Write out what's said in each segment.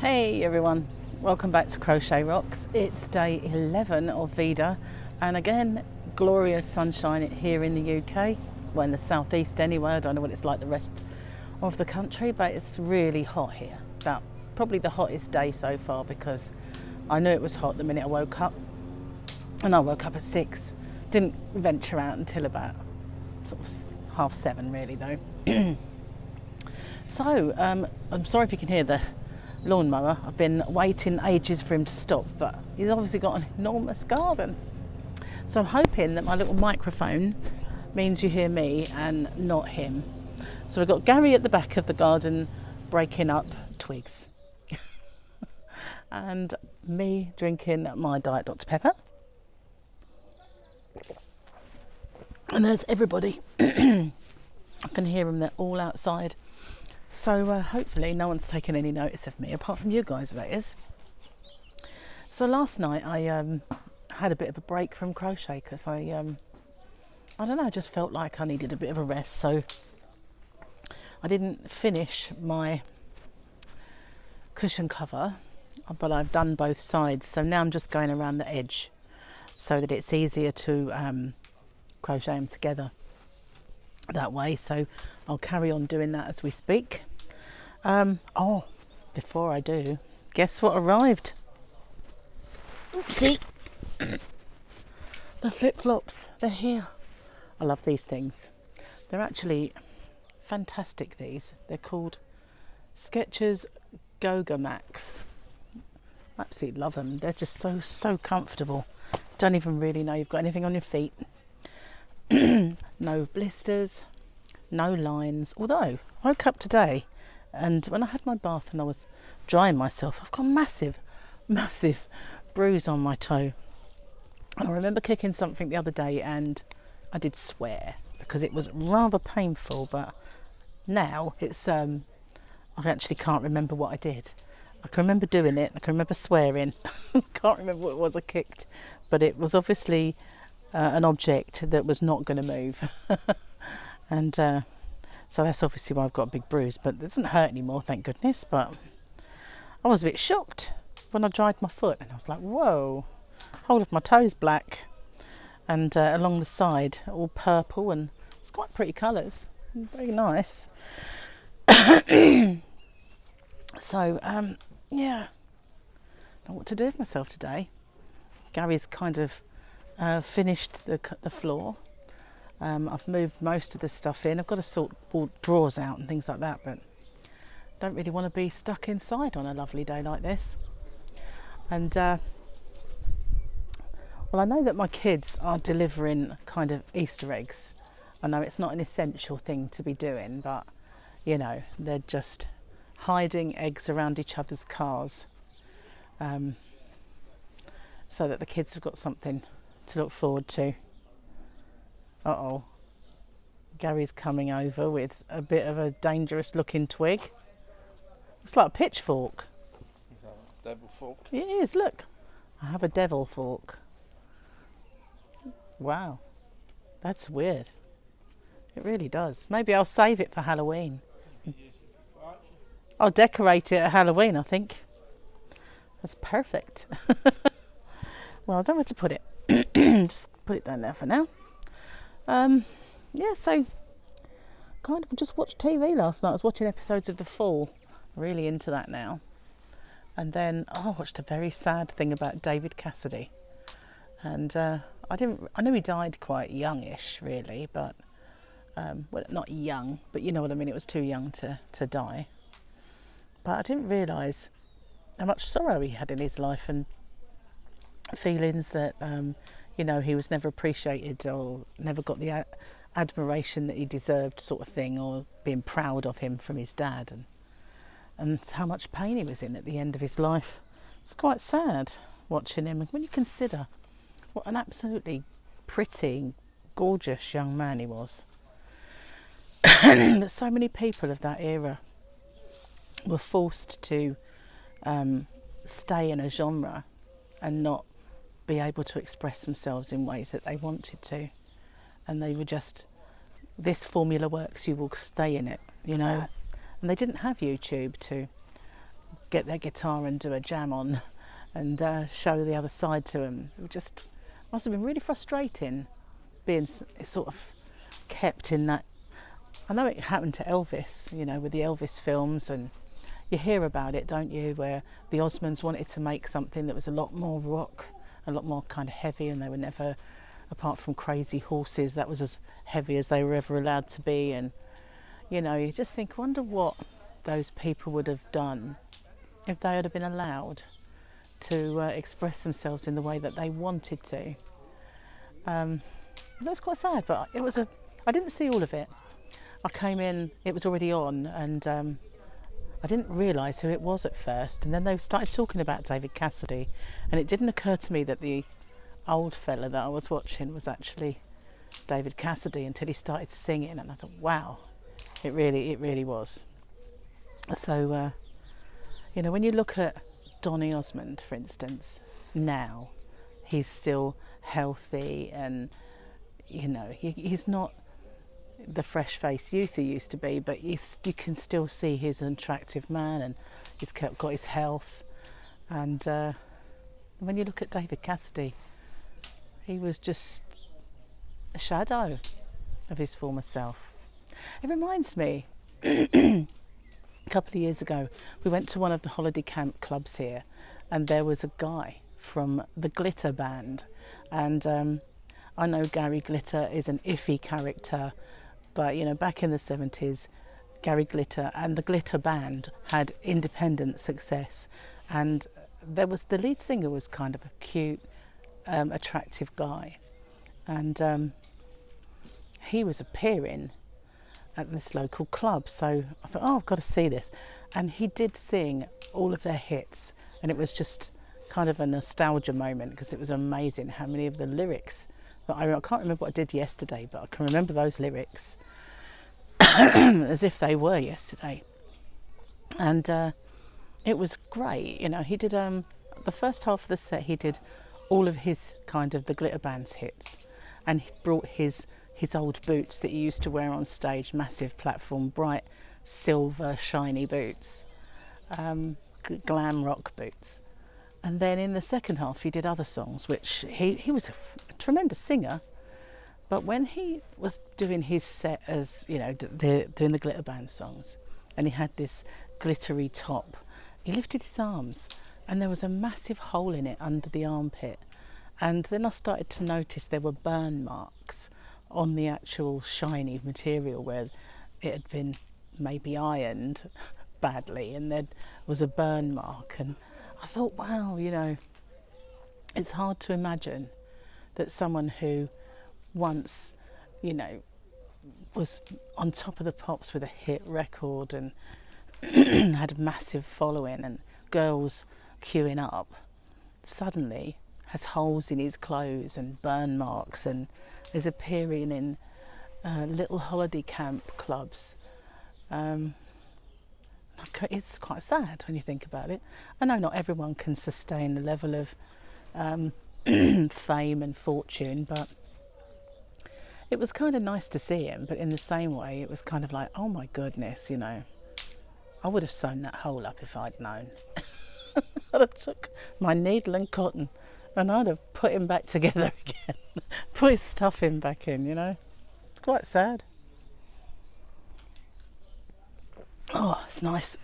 Hey everyone, welcome back to Crochet Rocks. It's day 11 of Veda, and again, glorious sunshine here in the UK, well in the southeast anyway. I don't know what it's like the rest of the country, but it's really hot here. About probably the hottest day so far, because I knew it was hot the minute I woke up, and I woke up at 6. Didn't venture out until about sort of 7:30 really though. So I'm sorry if you can hear the lawnmower. I've been waiting ages for him to stop, but he's obviously got an enormous garden. So I'm hoping that my little microphone means you hear me and not him. So we've got Gary at the back of the garden breaking up twigs. And me drinking my Diet Dr. Pepper. And there's everybody. I can hear them, they're all outside. So hopefully no one's taken any notice of me, apart from you guys, that is. So last night I had a bit of a break from crochet because I don't know, I just felt like I needed a bit of a rest. So I didn't finish my cushion cover, but I've done both sides. So now I'm just going around the edge so that it's easier to crochet them together that way. So I'll carry on doing that as we speak. Oh, before I do, guess what arrived? Oopsie. The flip-flops, they're here. I love these things. They're actually fantastic, these. They're called Skechers Goga Max. I absolutely love them. They're just so comfortable. Don't even really know you've got anything on your feet. No blisters, no lines. Although I woke up today and when I had my bath and I was drying myself, I've got a massive bruise on my toe. And I remember kicking something the other day and I did swear because it was rather painful, but now it's I actually can't remember what I did. I can remember doing it, I can remember swearing. Can't remember what it was I kicked, but it was obviously an object that was not going to move. And so that's obviously why I've got a big bruise, but it doesn't hurt anymore, thank goodness. But I was a bit shocked when I dried my foot and I was like, whoa, whole of my toe's black, and along the side all purple, and it's quite pretty colours, very nice. So yeah, I don't know what to do with myself today. Gary's kind of finished the floor. I've moved most of the stuff in. I've got to sort drawers out and things like that, but don't really want to be stuck inside on a lovely day like this. And well, I know that my kids are delivering kind of Easter eggs. I know it's not an essential thing to be doing, but you know, they're just hiding eggs around each other's cars, so that the kids have got something to look forward to. Uh-oh, Gary's coming over with a bit of a dangerous looking twig. It's like a pitchfork. Devil fork. It is, look. I have a devil fork. Wow, that's weird. It really does. Maybe I'll save it for Halloween. I'll decorate it at Halloween, I think. That's perfect. Well, I don't know where to put it. Just put it down there for now. Yeah, so kind of just watched TV last night. I was watching episodes of The Fall, really into that now. And then I watched a very sad thing about David Cassidy. And I knew he died quite youngish really, but well, not young, but you know what I mean, it was too young to die. But I didn't realise how much sorrow he had in his life, and feelings that you know, he was never appreciated or never got the admiration that he deserved, sort of thing, or being proud of him from his dad, and how much pain he was in at the end of his life. It's quite sad watching him, and when you consider what an absolutely pretty, gorgeous young man he was. That so many people of that era were forced to stay in a genre and not be able to express themselves in ways that they wanted to, and they were just, this formula works, you will stay in it, you know. And they didn't have YouTube to get their guitar and do a jam on and show the other side to them. It just must have been really frustrating being sort of kept in that. I know it happened to Elvis, you know, with the Elvis films, and you hear about it, don't you, where the Osmonds wanted to make something that was a lot more rock, a lot more kind of heavy, and they were never, apart from Crazy Horses, that was as heavy as they were ever allowed to be. And you know, you just think, wonder what those people would have done if they had been allowed to express themselves in the way that they wanted to. That's quite sad, but I didn't see all of it. I came in, it was already on, and I didn't realise who it was at first. And then they started talking about David Cassidy, and it didn't occur to me that the old fella that I was watching was actually David Cassidy until he started singing, and I thought, wow, it really was. So, you know, when you look at Donny Osmond, for instance, now he's still healthy, and you know, he's not the fresh-faced youth he used to be, but you can still see he's an attractive man, and he's got his health. And when you look at David Cassidy, he was just a shadow of his former self. It reminds me, a couple of years ago, we went to one of the holiday camp clubs here, and there was a guy from the Glitter Band. And I know Gary Glitter is an iffy character, but you know, back in the 70s, Gary Glitter and the Glitter Band had independent success, and the lead singer was kind of a cute, attractive guy, and he was appearing at this local club. So I thought, oh, I've got to see this. And he did sing all of their hits, and it was just kind of a nostalgia moment, because it was amazing how many of the lyrics that I can't remember what I did yesterday, but I can remember those lyrics as if they were yesterday. And it was great. You know, he did the first half of the set, he did all of his kind of the Glitter Band's hits, and he brought his old boots that he used to wear on stage, massive platform, bright silver shiny boots, glam rock boots. And then in the second half he did other songs, which he was a tremendous singer, but when he was doing his set as, you know, doing the Glitter Band songs, and he had this glittery top, he lifted his arms and there was a massive hole in it under the armpit. And then I started to notice there were burn marks on the actual shiny material where it had been maybe ironed badly, and there was a burn mark. And I thought, wow, you know, it's hard to imagine that someone who once, you know, was on top of the pops with a hit record and had a massive following and girls queuing up, suddenly has holes in his clothes and burn marks and is appearing in little holiday camp clubs. It's quite sad when you think about it. I know not everyone can sustain the level of fame and fortune, but it was kind of nice to see him. But in the same way, it was kind of like, oh my goodness, you know, I would have sewn that hole up if I'd known. I'd have took my needle and cotton and I'd have put him back together again, put his stuff in back in, you know. It's quite sad. Oh, it's nice.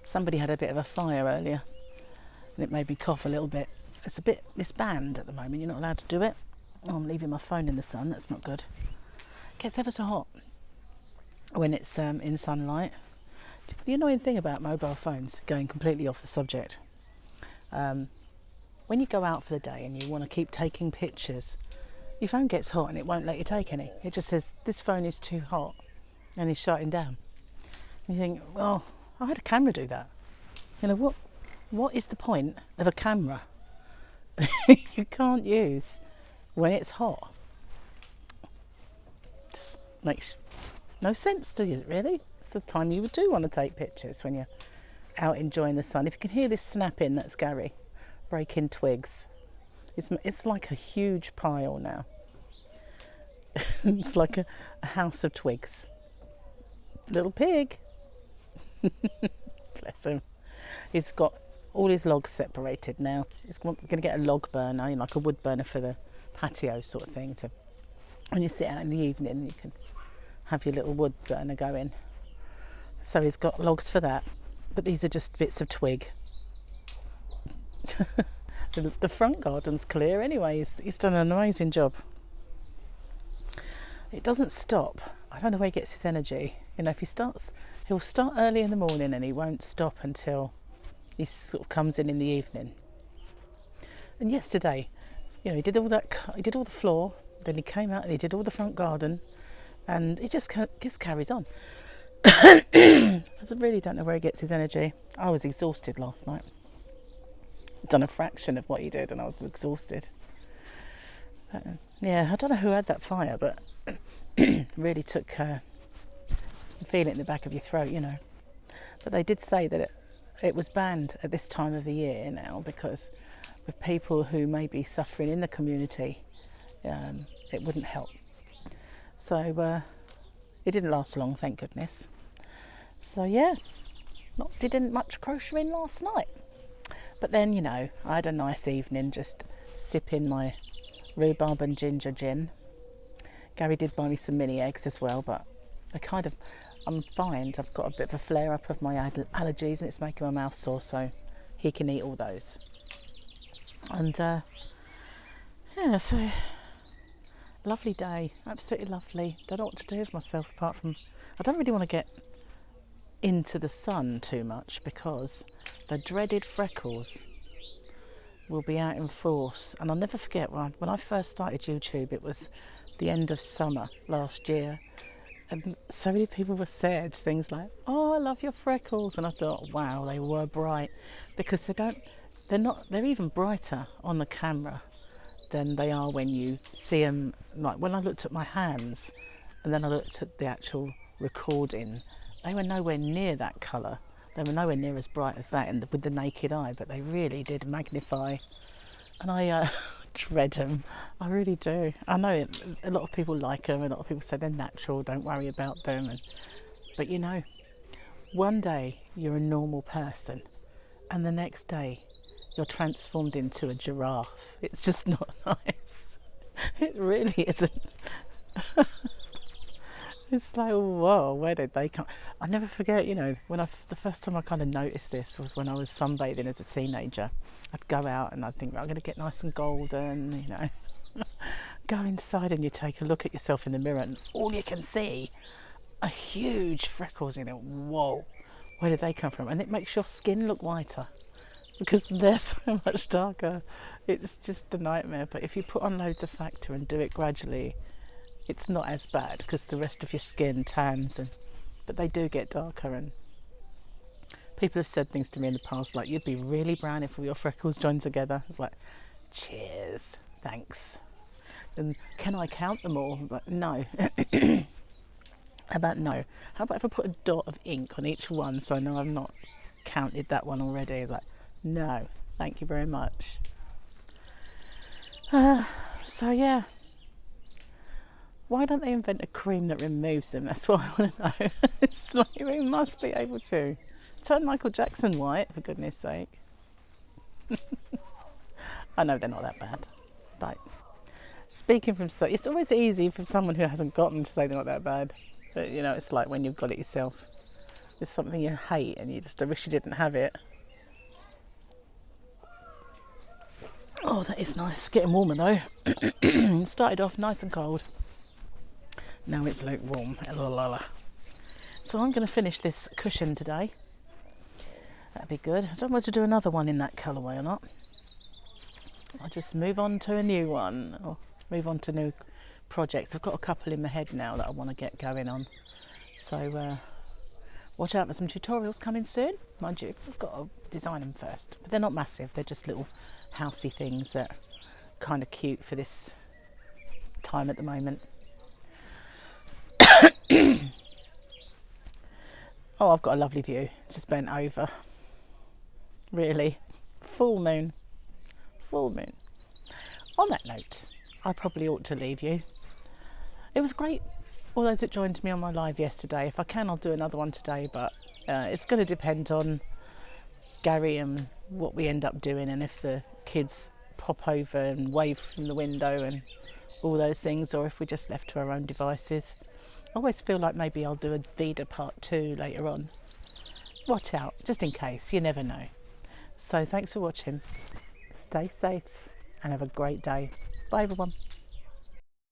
Somebody had a bit of a fire earlier and it made me cough a little bit. It's a bit misbanned at the moment, you're not allowed to do it. Oh, I'm leaving my phone in the sun, that's not good. It gets ever so hot when it's in sunlight. The annoying thing about mobile phones, going completely off the subject, when you go out for the day and you want to keep taking pictures, your phone gets hot and it won't let you take any. It just says, this phone is too hot, and it's shutting down. And you think, well, I had a camera do that. You know, what is the point of a camera you can't use when it's hot? Just makes no sense, does it really? It's the time you do want to take pictures, when you're out enjoying the sun. If you can hear this snapping, that's Gary breaking twigs. It's like a huge pile now. It's like a house of twigs. Little pig. Bless him. He's got all his logs separated now. He's going to get a log burner, you know, like a wood burner for the patio sort of thing. To when you sit out in the evening, you can have your little wood burner going. So he's got logs for that, but these are just bits of twig. The front garden's clear anyway. He's done an amazing job. It doesn't stop. I don't know where he gets his energy. You know, if he starts, he'll start early in the morning and he won't stop until he sort of comes in the evening. And yesterday, you know, he did all the floor, then he came out and he did all the front garden, and he just carries on. I really don't know where he gets his energy. I was exhausted last night. Done a fraction of what he did and I was exhausted. Yeah, I don't know who had that fire, but really took feel it in the back of your throat, you know. But they did say that it was banned at this time of the year now, because with people who may be suffering in the community, it wouldn't help. So it didn't last long, thank goodness. So yeah, didn't much crocheting last night. But then, you know, I had a nice evening just sipping my rhubarb and ginger gin. Gary did buy me some mini eggs as well, but I'm fine. I've got a bit of a flare up of my allergies and it's making my mouth sore, so he can eat all those. And yeah, so lovely day, absolutely lovely. Don't know what to do with myself apart from, I don't really want to get into the sun too much because the dreaded freckles will be out in force. And I'll never forget when I first started YouTube, it was the end of summer last year, and so many people were said things like, "Oh, I love your freckles," and I thought, wow, they were bright, because they're even brighter on the camera than they are when you see them. Like when I looked at my hands and then I looked at the actual recording, they were nowhere near that colour. They were nowhere near as bright as that with the naked eye, but they really did magnify. And I dread them. I really do. I know a lot of people like them. A lot of people say they're natural, don't worry about them. But you know, one day you're a normal person and the next day you're transformed into a giraffe. It's just not nice. It really isn't. It's like, whoa, where did they come? I never forget, you know, the first time I kind of noticed this was when I was sunbathing as a teenager. I'd go out and I'd think, I'm going to get nice and golden, you know. Go inside and you take a look at yourself in the mirror and all you can see are huge freckles. You know, whoa, where did they come from? And it makes your skin look whiter because they're so much darker. It's just a nightmare. But if you put on loads of factor and do it gradually, it's not as bad because the rest of your skin tans, but they do get darker. And people have said things to me in the past like, you'd be really brown if all your freckles joined together. It's like, cheers, thanks. And can I count them all? But no. How about no? How about if I put a dot of ink on each one so I know I've not counted that one already? It's like, no, thank you very much. So yeah. Why don't they invent a cream that removes them? That's what I want to know. It's like, we must be able to. Turn Michael Jackson white, for goodness sake. I know they're not that bad. But speaking from it's always easy for someone who hasn't got them to say they're not that bad. But you know, it's like when you've got it yourself. It's something you hate and you just wish you didn't have it. Oh, that is nice. Getting warmer though. Started off nice and cold. Now it's lukewarm. So I'm going to finish this cushion today. That'd be good. I don't want to do another one in that colourway or not. I'll just move on to a new one or move on to new projects. I've got a couple in my head now that I want to get going on. So watch out for some tutorials coming soon. Mind you, I've got to design them first. But they're not massive. They're just little housey things that are kind of cute for this time at the moment. Oh, I've got a lovely view. Just bent over. Really. Full moon. Full moon. On that note, I probably ought to leave you. It was great, all those that joined me on my live yesterday. If I can, I'll do another one today, but it's going to depend on Gary and what we end up doing, and if the kids pop over and wave from the window and all those things, or if we're just left to our own devices. I always feel like maybe I'll do a Veda part 2 later on. Watch out, just in case, you never know. So thanks for watching. Stay safe and have a great day. Bye everyone.